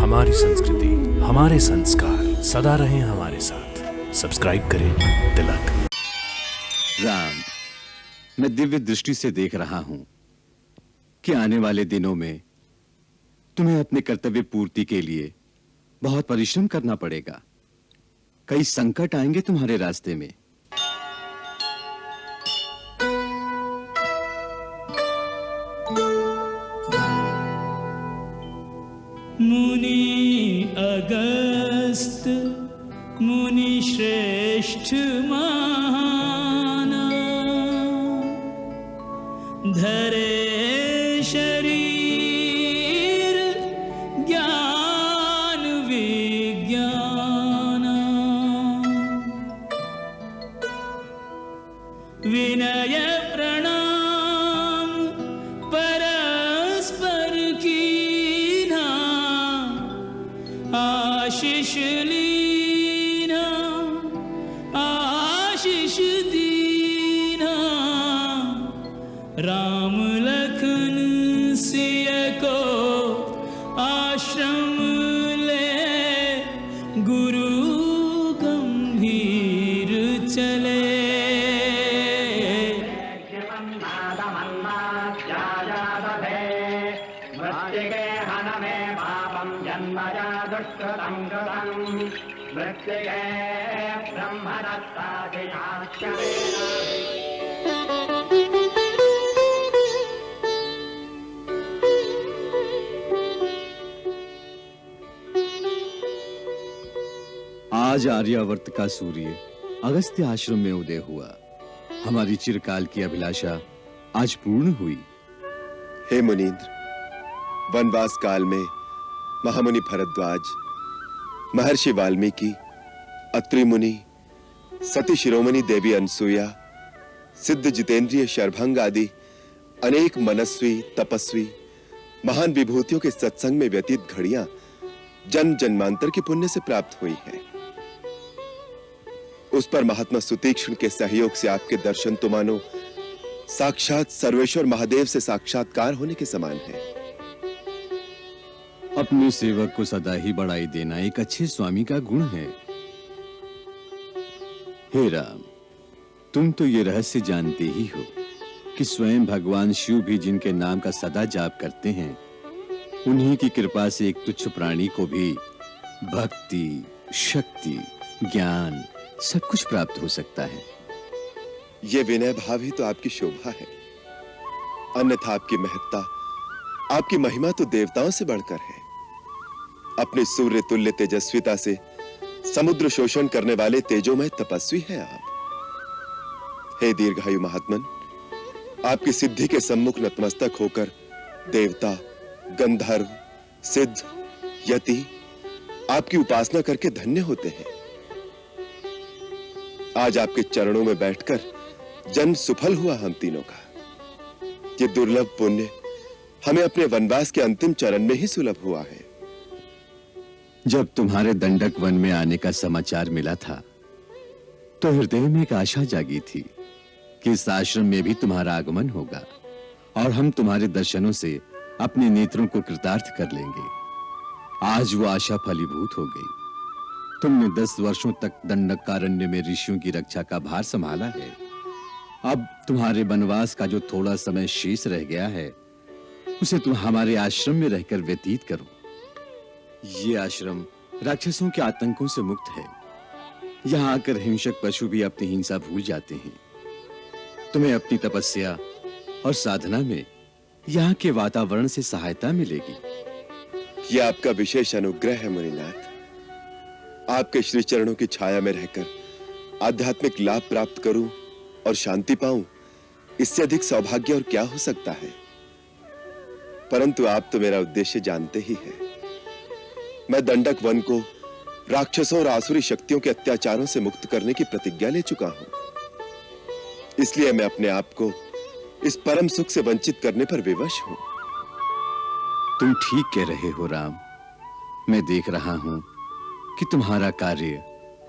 हमारी संस्कृति, हमारे संस्कार सदा रहें हमारे साथ। सब्सक्राइब करें तिलक। राम, मैं दिव्य दृष्टि से देख रहा हूं कि आने वाले दिनों में तुम्हें अपने कर्तव्य पूर्ति के लिए बहुत परिश्रम करना पड़ेगा। कई संकट आएंगे तुम्हारे रास्ते में। मुनि अगस्त मुनि श्रेष्ठ महान, धरे शरीर ज्ञान विज्ञान, विनय प्रणाम परस्पर कीन्हा, आशीष लीना आशीष दीना, राम लखन सिय को आश्रम ले, गुरु गंभीर चले। आज आर्यावर्त का सूर्य अगस्त्य आश्रम में उदय हुआ। हमारी चिरकाल की अभिलाषा आज पूर्ण हुई। हे मुनीन्द्र, वनवास काल में महामुनि भरद्वाज, महर्षि वाल्मीकि, अत्रि मुनि, सती शिरोमणि देवी अनसुया, सिद्ध जितेंद्रिय शरभंग आदि अनेक मनस्वी तपस्वी महान विभूतियों के सत्संग में व्यतीत घड़ियां जन्म जन्मांतर के पुण्य से प्राप्त हुई हैं। उस पर महात्मा सुतीक्ष्ण के सहयोग से आपके दर्शन तो मानो साक्षात सर्वेश्वर महादेव से साक्षात्कार होने के समान है। अपने सेवक को सदा ही बढ़ाई देना एक अच्छे स्वामी का गुण है। हे राम, तुम तो ये रहस्य जानते ही हो कि स्वयं भगवान शिव भी जिनके नाम का सदा जाप करते हैं, उन्हीं की कृपा से एक तुच्छ प्राणी को भी भक्ति, शक्ति, ज्ञान सब कुछ प्राप्त हो सकता है। ये विनय भाव ही तो आपकी शोभा है। अन्यथा आपकी महत्ता, आपकी महिमा तो देवताओं से बढ़कर है। अपने सूर्य तुल्य तेजस्विता से समुद्र शोषण करने वाले तेजोमय तपस्वी हैं आप। हे दीर्घायु महात्मन, आपकी सिद्धि के सम्मुख नतमस्तक होकर देवता, गंधर्व, सिद्ध, यति आपकी उपासना करके धन्य होते हैं। आज आपके चरणों में बैठकर जन्म सफल हुआ हम तीनों का। ये दुर्लभ पुण्य हमें अपने वनवास के अंतिम चरण में ही सुलभ हुआ है। जब तुम्हारे दंडक वन में आने का समाचार मिला था, तो हृदय में एक आशा जागी थी कि इस आश्रम में भी तुम्हारा आगमन होगा और हम तुम्हारे दर्शनों से अपने नेत्रों को कृतार्थ कर लेंगे। आज वो आशा फलीभूत हो गई। तुमने 10 वर्षों तक दंडकारण्य में ऋषियों की रक्षा का भार संभाला है। अब तुम्हारे वनवास का जो थोड़ा समय शेष रह गया है, उसे तुम हमारे आश्रम में रहकर व्यतीत करो। ये आश्रम राक्षसों के आतंकों से मुक्त है। यहाँ आकर हिंसक पशु भी अपनी हिंसा भूल जाते हैं। तुम्हें अपनी तपस्या और साधना में यहाँ के वातावरण से सहायता मिलेगी। यह आपका विशेष अनुग्रह है मुनिनाथ। आपके श्री चरणों की छाया में रहकर आध्यात्मिक लाभ प्राप्त करूं और शांति पाऊं, इससे अधिक सौभाग्य और क्या हो सकता है। परंतु आप तो मेरा उद्देश्य जानते ही हैं। मैं दंडक वन को राक्षसों और आसुरी शक्तियों के अत्याचारों से मुक्त करने की प्रतिज्ञा ले चुका हूं। इसलिए मैं अपने आप को इस परम सुख से वंचित करने पर विवश हूं। तुम ठीक कह रहे हो राम। मैं देख रहा हूं कि तुम्हारा कार्य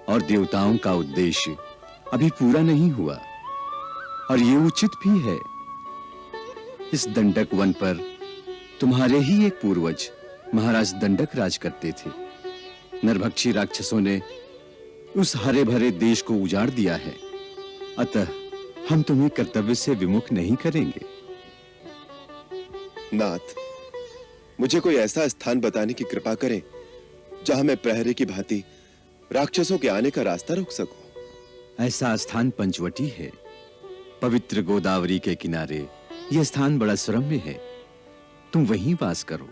और देवताओं का उद्देश्य अभी पूरा नहीं हुआ, और ये उचित भी है। इस दंडक वन पर तुम्हारे ही एक पूर्वज महाराज दंडक राज करते थे। नरभक्षी राक्षसों ने उस हरे भरे देश को उजाड़ दिया है, अतः हम तुम्हें कर्तव्य से विमुख नहीं करेंगे। नाथ, मुझे कोई ऐसा स्थान बताने की कृपा करें जहां मैं प्रहरी की भांति राक्षसों के आने का रास्ता रोक सकूं। ऐसा स्थान पंचवटी है, पवित्र गोदावरी के किनारे। यह स्थान बड़ा सुरम्य है, तुम वहीं वास करो।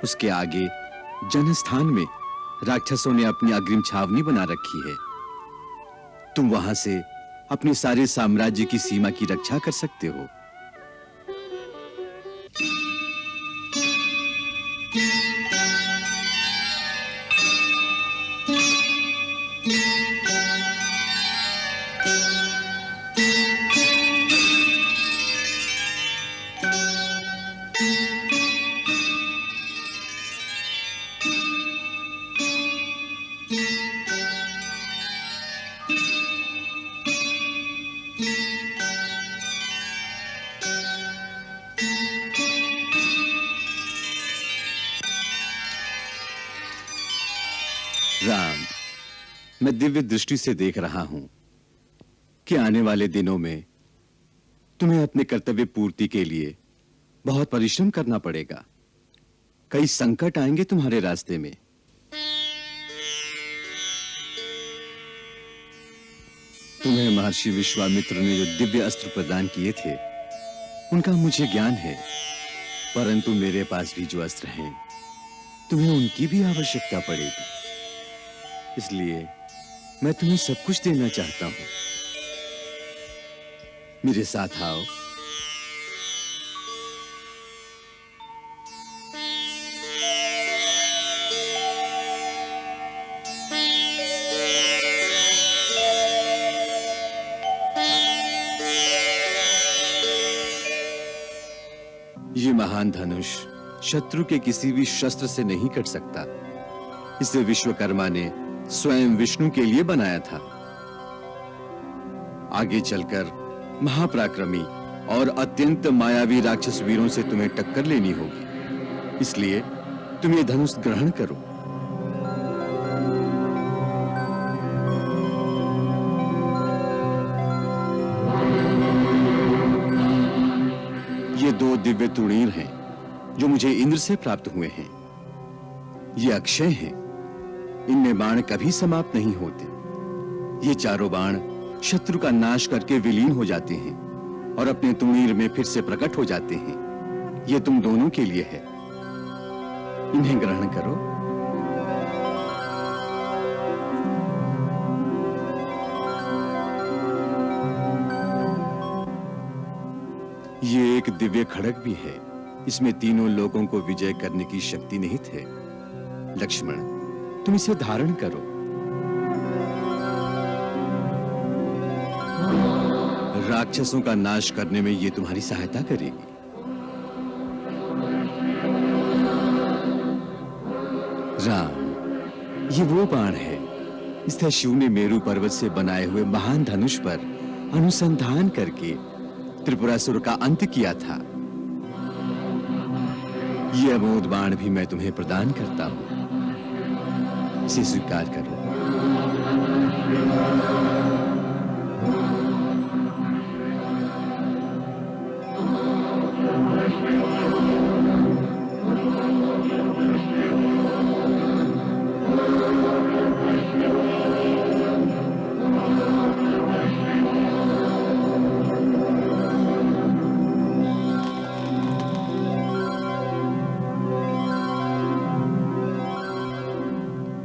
उसके आगे जनस्थान में राक्षसों ने अपनी अग्रिम छावनी बना रखी है। तुम वहां से अपने सारे साम्राज्य की सीमा की रक्षा कर सकते हो। राम, मैं दिव्य दृष्टि से देख रहा हूं कि आने वाले दिनों में तुम्हें अपने कर्तव्य पूर्ति के लिए बहुत परिश्रम करना पड़ेगा। कई संकट आएंगे तुम्हारे रास्ते में। तुम्हें महर्षि विश्वामित्र ने जो दिव्य अस्त्र प्रदान किए थे, उनका मुझे ज्ञान है, परंतु मेरे पास भी जो अस्त्र हैं, तुम्हें उनकी भी आवश्यकता पड़ेगी। इसलिए मैं तुम्हें सब कुछ देना चाहता हूं। मेरे साथ आओ। ये महान धनुष शत्रु के किसी भी शस्त्र से नहीं कट सकता। इसे विश्वकर्मा ने स्वयं विष्णु के लिए बनाया था। आगे चलकर महापराक्रमी और अत्यंत मायावी राक्षस वीरों से तुम्हें टक्कर लेनी होगी। इसलिए तुम ये धनुष ग्रहण करो। ये दो दिव्य तुणीर हैं जो मुझे इंद्र से प्राप्त हुए हैं। ये अक्षय हैं, इनमें बाण कभी समाप्त नहीं होते। ये चारों बाण शत्रु का नाश करके विलीन हो जाते हैं और अपने तुणीर में फिर से प्रकट हो जाते हैं। ये तुम दोनों के लिए है, इन्हें ग्रहण करो। ये एक दिव्य खड्ग भी है। इसमें तीनों लोगों को विजय करने की शक्ति निहित है। लक्ष्मण, तुम इसे धारण करो। राक्षसों का नाश करने में यह तुम्हारी सहायता करेगी। राम, ये वो बाण है, इससे शिव ने मेरु पर्वत से बनाए हुए महान धनुष पर अनुसंधान करके त्रिपुरासुर का अंत किया था। यह अमोघ बाण भी मैं तुम्हें प्रदान करता हूं, इसे स्वीकार करो।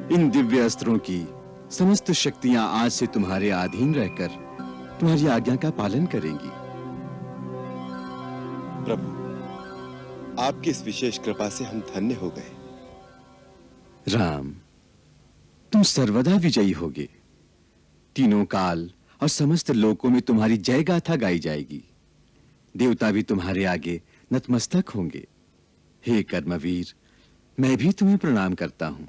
इन दिव्य अस्त्रों की समस्त शक्तियां आज से तुम्हारे अधीन रहकर तुम्हारी आज्ञा का पालन करेंगी। प्रभु, आपकी इस विशेष कृपा से हम धन्य हो गए। राम, तुम सर्वदा विजयी होगे। तीनों काल और समस्त लोकों में तुम्हारी जय गाथा गाई जाएगी। देवता भी तुम्हारे आगे नतमस्तक होंगे। हे कर्मवीर, मैं भी तुम्हें प्रणाम करता हूं।